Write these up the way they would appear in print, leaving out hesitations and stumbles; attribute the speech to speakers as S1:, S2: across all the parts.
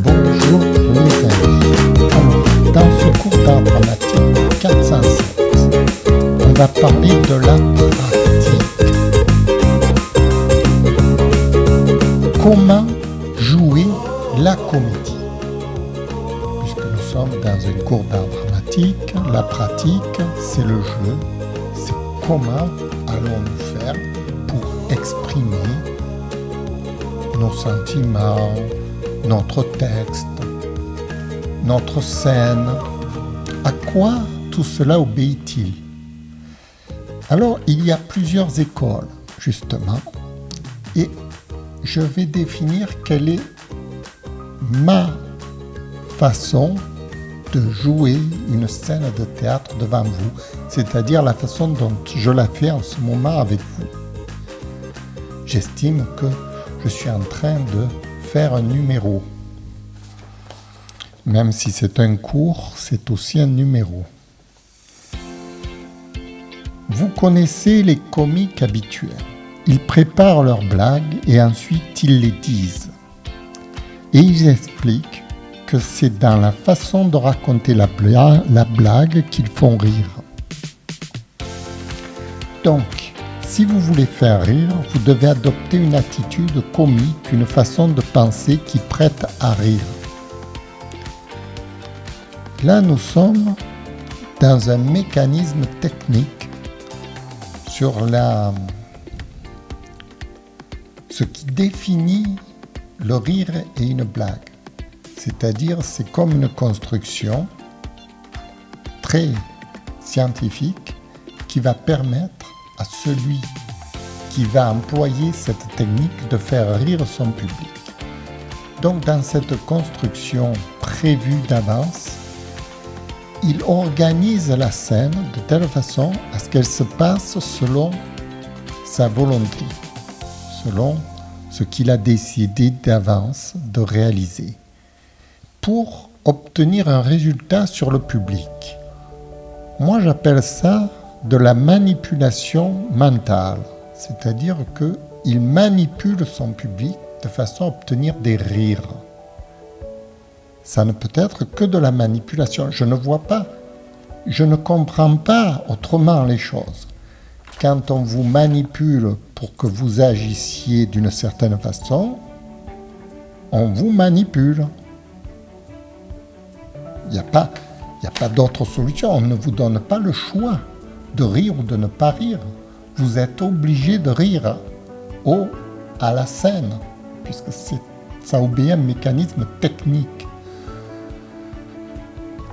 S1: Bonjour les amis. Alors, dans ce cours d'art dramatique 407, on va parler de la pratique. Comment jouer la comédie? Puisque nous sommes dans un cours d'art dramatique, la pratique, c'est le jeu. C'est comment allons-nous faire pour exprimer nos sentiments, notre texte, notre scène. À quoi tout cela obéit-il? Alors, il y a plusieurs écoles, justement, et je vais définir quelle est ma façon de jouer une scène de théâtre devant vous, c'est-à-dire la façon dont je la fais en ce moment avec vous. J'estime que je suis en train de faire un numéro. Même si c'est un cours, c'est aussi un numéro. Vous connaissez les comiques habituels. Ils préparent leurs blagues et ensuite ils les disent. Et ils expliquent que c'est dans la façon de raconter la blague qu'ils font rire. Donc, si vous voulez faire rire, vous devez adopter une attitude comique, une façon de penser qui prête à rire. Là, nous sommes dans un mécanisme technique sur ce qui définit le rire et une blague. C'est-à-dire, c'est comme une construction très scientifique qui va permettre à celui qui va employer cette technique de faire rire son public. Donc, dans cette construction prévue d'avance, il organise la scène de telle façon à ce qu'elle se passe selon sa volonté, selon ce qu'il a décidé d'avance de réaliser, pour obtenir un résultat sur le public. Moi, j'appelle ça de la manipulation mentale, c'est-à-dire qu'il manipule son public de façon à obtenir des rires. Ça ne peut être que de la manipulation. Je ne comprends pas autrement les choses. Quand on vous manipule pour que vous agissiez d'une certaine façon, on vous manipule. Il n'y a pas d'autre solution. On ne vous donne pas le choix de rire ou de ne pas rire. Vous êtes obligé de rire à la scène, puisque ça obéit à un mécanisme technique.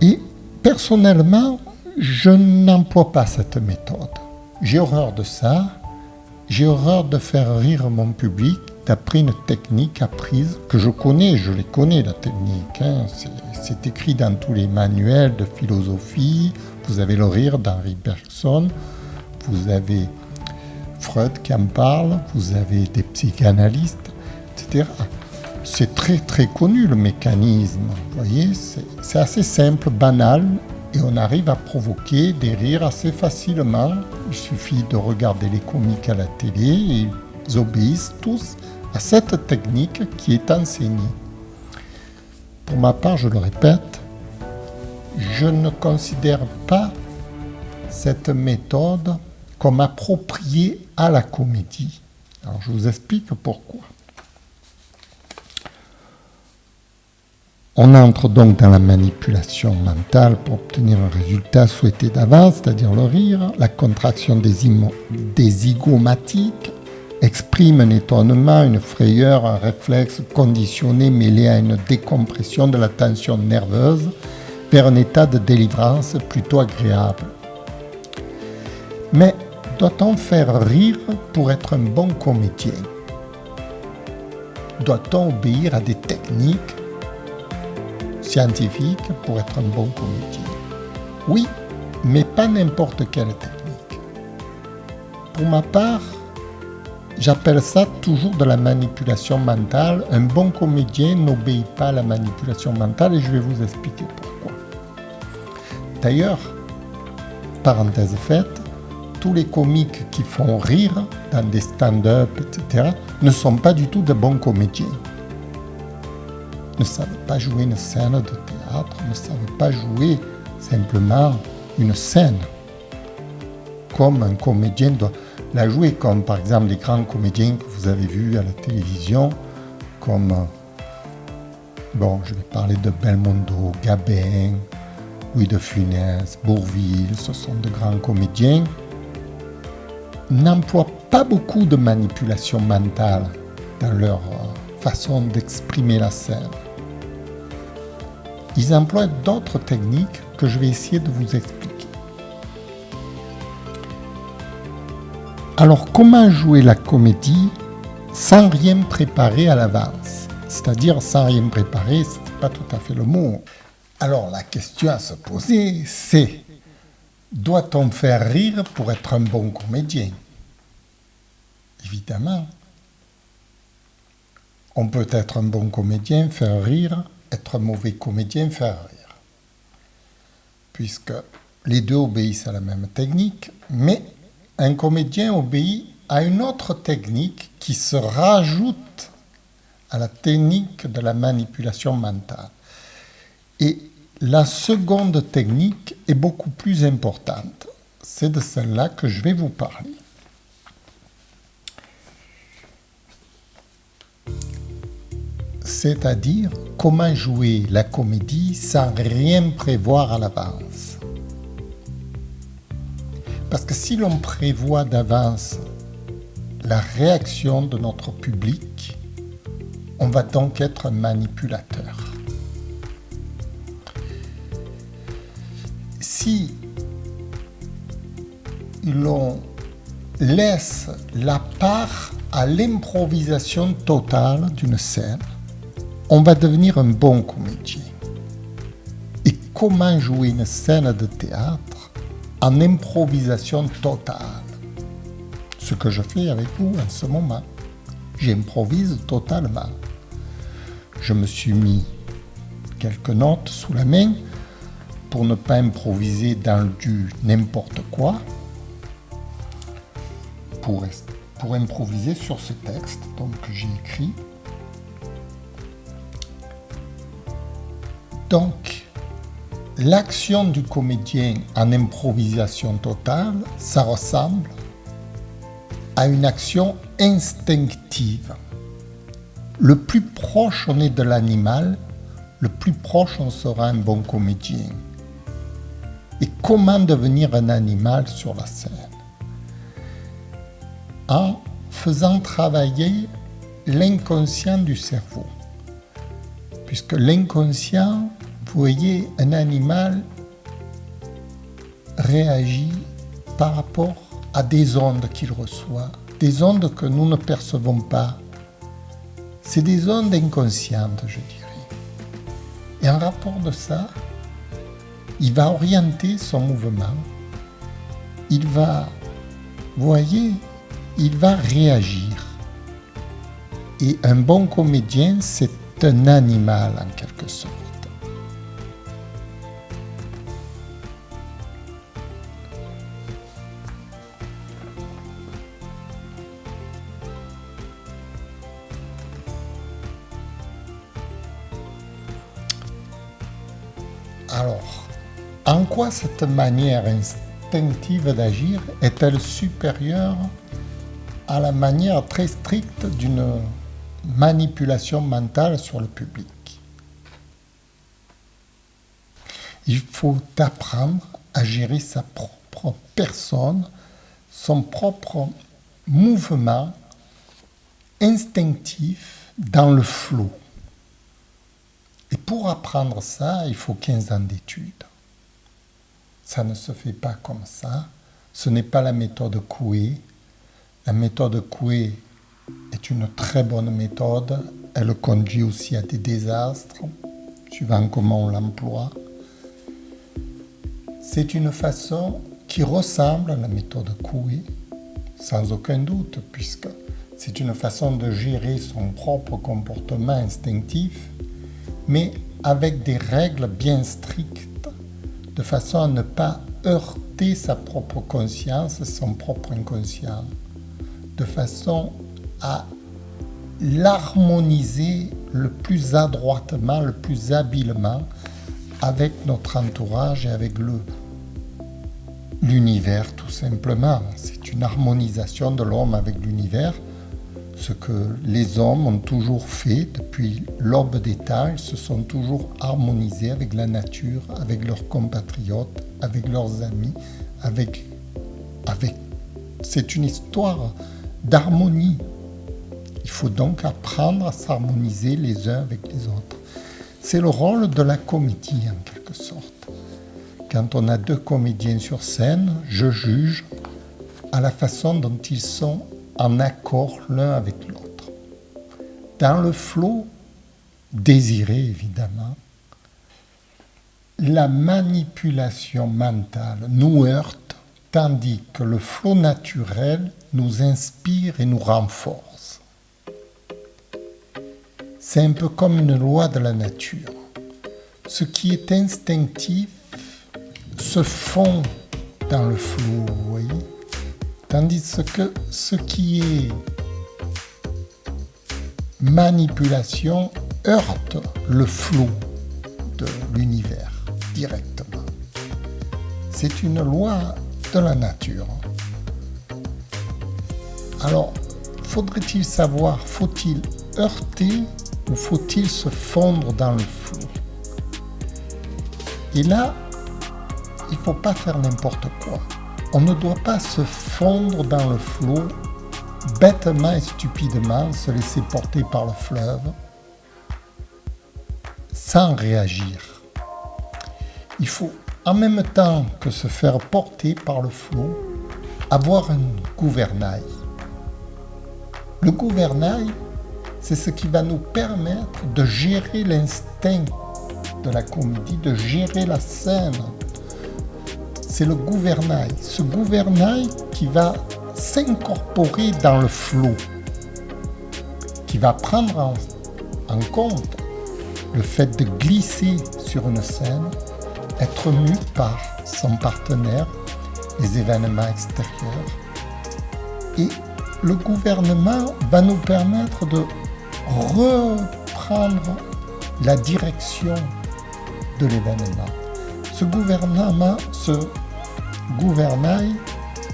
S1: Et personnellement, je n'emploie pas cette méthode. J'ai horreur de ça. J'ai horreur de faire rire mon public d'après une technique apprise que je connais. Je les connais, la technique. C'est écrit dans tous les manuels de philosophie. Vous avez le rire d'Henri Bergson. Vous avez Freud qui en parle. Vous avez des psychanalystes, etc. C'est très très connu le mécanisme, vous voyez, c'est assez simple, banal, et on arrive à provoquer des rires assez facilement. Il suffit de regarder les comiques à la télé et ils obéissent tous à cette technique qui est enseignée. Pour ma part, je le répète, je ne considère pas cette méthode comme appropriée à la comédie. Alors je vous explique pourquoi. On entre donc dans la manipulation mentale pour obtenir un résultat souhaité d'avance, c'est-à-dire le rire. La contraction des zygomatiques exprime un étonnement, une frayeur, un réflexe conditionné mêlé à une décompression de la tension nerveuse vers un état de délivrance plutôt agréable. Mais doit-on faire rire pour être un bon comédien? Doit-on obéir à des techniques scientifique pour être un bon comédien? Oui, mais pas n'importe quelle technique. Pour ma part, j'appelle ça toujours de la manipulation mentale. Un bon comédien n'obéit pas à la manipulation mentale et je vais vous expliquer pourquoi. D'ailleurs, parenthèse faite, tous les comiques qui font rire dans des stand-up, etc., ne sont pas du tout de bons comédiens. Ne savent pas jouer une scène de théâtre, ne savent pas jouer simplement une scène comme un comédien doit la jouer, comme par exemple les grands comédiens que vous avez vus à la télévision, comme, je vais parler de Belmondo, Gabin, Louis de Funès, Bourvil, ce sont de grands comédiens, n'emploient pas beaucoup de manipulation mentale dans leur façon d'exprimer la scène. Ils emploient d'autres techniques que je vais essayer de vous expliquer. Alors, comment jouer la comédie sans rien préparer à l'avance? C'est-à-dire sans rien préparer, ce n'est pas tout à fait le mot. Alors, la question à se poser, c'est: doit-on faire rire pour être un bon comédien? Évidemment. On peut être un bon comédien, faire rire, être un mauvais comédien, faire rire. Puisque les deux obéissent à la même technique, mais un comédien obéit à une autre technique qui se rajoute à la technique de la manipulation mentale. Et la seconde technique est beaucoup plus importante. C'est de celle-là que je vais vous parler. C'est-à-dire comment jouer la comédie sans rien prévoir à l'avance. Parce que si l'on prévoit d'avance la réaction de notre public, on va donc être un manipulateur. Si l'on laisse la part à l'improvisation totale d'une scène, on va devenir un bon comédien. Et comment jouer une scène de théâtre en improvisation totale? Ce que je fais avec vous en ce moment. J'improvise totalement. Je me suis mis quelques notes sous la main pour ne pas improviser dans du n'importe quoi, pour improviser sur ce texte que j'ai écrit. Donc, l'action du comédien en improvisation totale, ça ressemble à une action instinctive. Le plus proche on est de l'animal, le plus proche on sera un bon comédien. Et comment devenir un animal sur la scène? En faisant travailler l'inconscient du cerveau. Puisque l'inconscient, vous voyez, un animal réagit par rapport à des ondes qu'il reçoit, des ondes que nous ne percevons pas. C'est des ondes inconscientes, je dirais. Et en rapport de ça, il va orienter son mouvement. Il va, vous voyez, il va réagir. Et un bon comédien, c'est un animal en quelque sorte. Alors, en quoi cette manière instinctive d'agir est-elle supérieure à la manière très stricte d'une manipulation mentale sur le public? Il faut apprendre à gérer sa propre personne, son propre mouvement instinctif dans le flot. Et pour apprendre ça, il faut 15 ans d'études. Ça ne se fait pas comme ça. Ce n'est pas la méthode Coué. La méthode Coué est une très bonne méthode. Elle conduit aussi à des désastres, suivant comment on l'emploie. C'est une façon qui ressemble à la méthode Coué, sans aucun doute, puisque c'est une façon de gérer son propre comportement instinctif, mais avec des règles bien strictes, de façon à ne pas heurter heurter sa propre conscience, son propre inconscient, de façon à l'harmoniser le plus adroitement, le plus habilement avec notre entourage et avec l'univers tout simplement. C'est une harmonisation de l'homme avec l'univers, ce que les hommes ont toujours fait depuis l'aube des temps. Ils se sont toujours harmonisés avec la nature, avec leurs compatriotes, avec leurs amis, c'est une histoire d'harmonie. Il faut donc apprendre à s'harmoniser les uns avec les autres. C'est le rôle de la comédie en quelque sorte. Quand on a deux comédiens sur scène, je juge à la façon dont ils sont en accord l'un avec l'autre. Dans le flot désiré, évidemment, la manipulation mentale nous heurte, tandis que le flot naturel nous inspire et nous renforce. C'est un peu comme une loi de la nature. Ce qui est instinctif se fond dans le flot, vous voyez ? Tandis que ce qui est manipulation heurte le flot de l'univers directement. C'est une loi de la nature. Alors, faudrait-il savoir, faut-il heurter ou faut-il se fondre dans le flot ? Et là, il ne faut pas faire n'importe quoi. On ne doit pas se fondre dans le flot, bêtement et stupidement se laisser porter par le fleuve, sans réagir. Il faut, en même temps que se faire porter par le flot, avoir un gouvernail. Le gouvernail, c'est ce qui va nous permettre de gérer l'instinct de la comédie, de gérer la scène. C'est le gouvernail. Ce gouvernail qui va s'incorporer dans le flot, qui va prendre en compte le fait de glisser sur une scène, être mu par son partenaire, les événements extérieurs. Et le gouvernement va nous permettre de reprendre la direction de l'événement. Ce gouvernail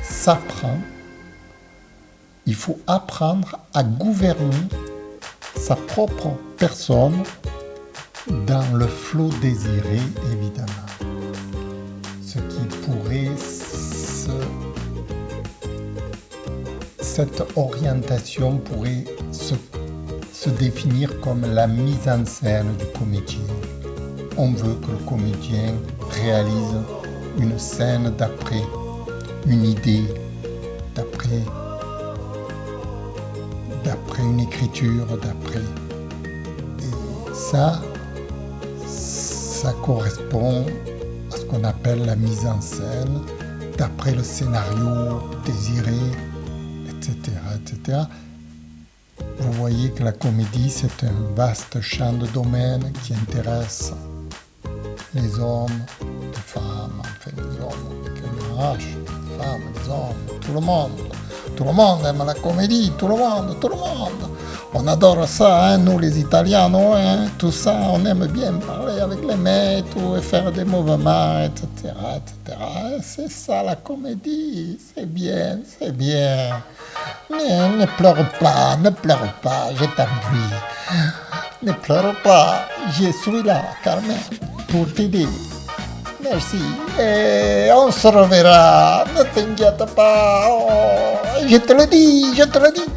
S1: s'apprend. Il faut apprendre à gouverner sa propre personne dans le flot désiré, évidemment. Ce qui pourrait cette orientation pourrait se définir comme la mise en scène du comédien. On veut que le comédien réalise une scène d'après une idée, d'après une écriture, Et ça correspond à ce qu'on appelle la mise en scène, d'après le scénario désiré, etc. Vous voyez que la comédie, c'est un vaste champ de domaine qui intéresse les hommes, les femmes, enfin les hommes avec un H, les femmes, les hommes, tout le monde. Tout le monde aime la comédie, tout le monde. On adore ça, hein, nous les Italiens, hein, tout ça, on aime bien parler avec les mains et tout, et faire des mouvements, etc. C'est ça la comédie, c'est bien. Mais ne pleure pas, je t'en prie. Ne pleure pas, je suis là, Carmen, pour t'aider. Merci. Et on se reverra. Ne t'inquiète pas. Oh, je te le dis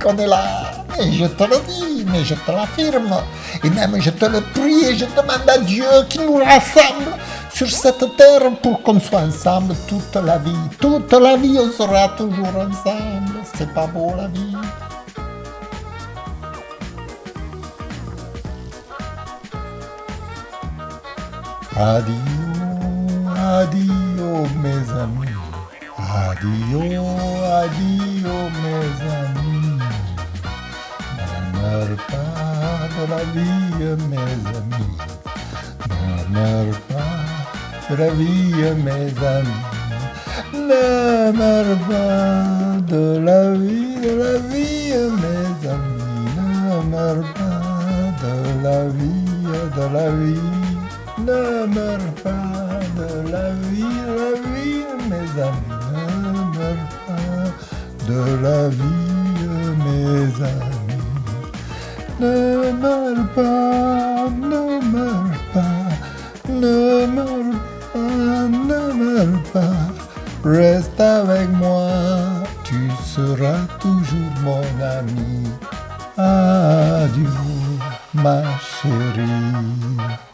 S1: qu'on est là. Et je te le dis, mais je te l'affirme. Et même je te le prie et je demande à Dieu qu'il nous rassemble sur cette terre pour qu'on soit ensemble toute la vie. Toute la vie, on sera toujours ensemble. C'est pas beau la vie. Addio mes amis, addio mes amis. Ne meurs pas de la vie mes amis, ne meurs pas de la vie mes amis. Ne meurs pas de la vie, mes amis. Ne meurs pas de la vie. Ne meurs pas de la vie, mes amis. Ne meurs pas de la vie, mes amis. Ne meurs pas, ne meurs pas, ne meurs pas, ne meurs pas. Reste avec moi, tu seras toujours mon ami. Adieu, ma chérie.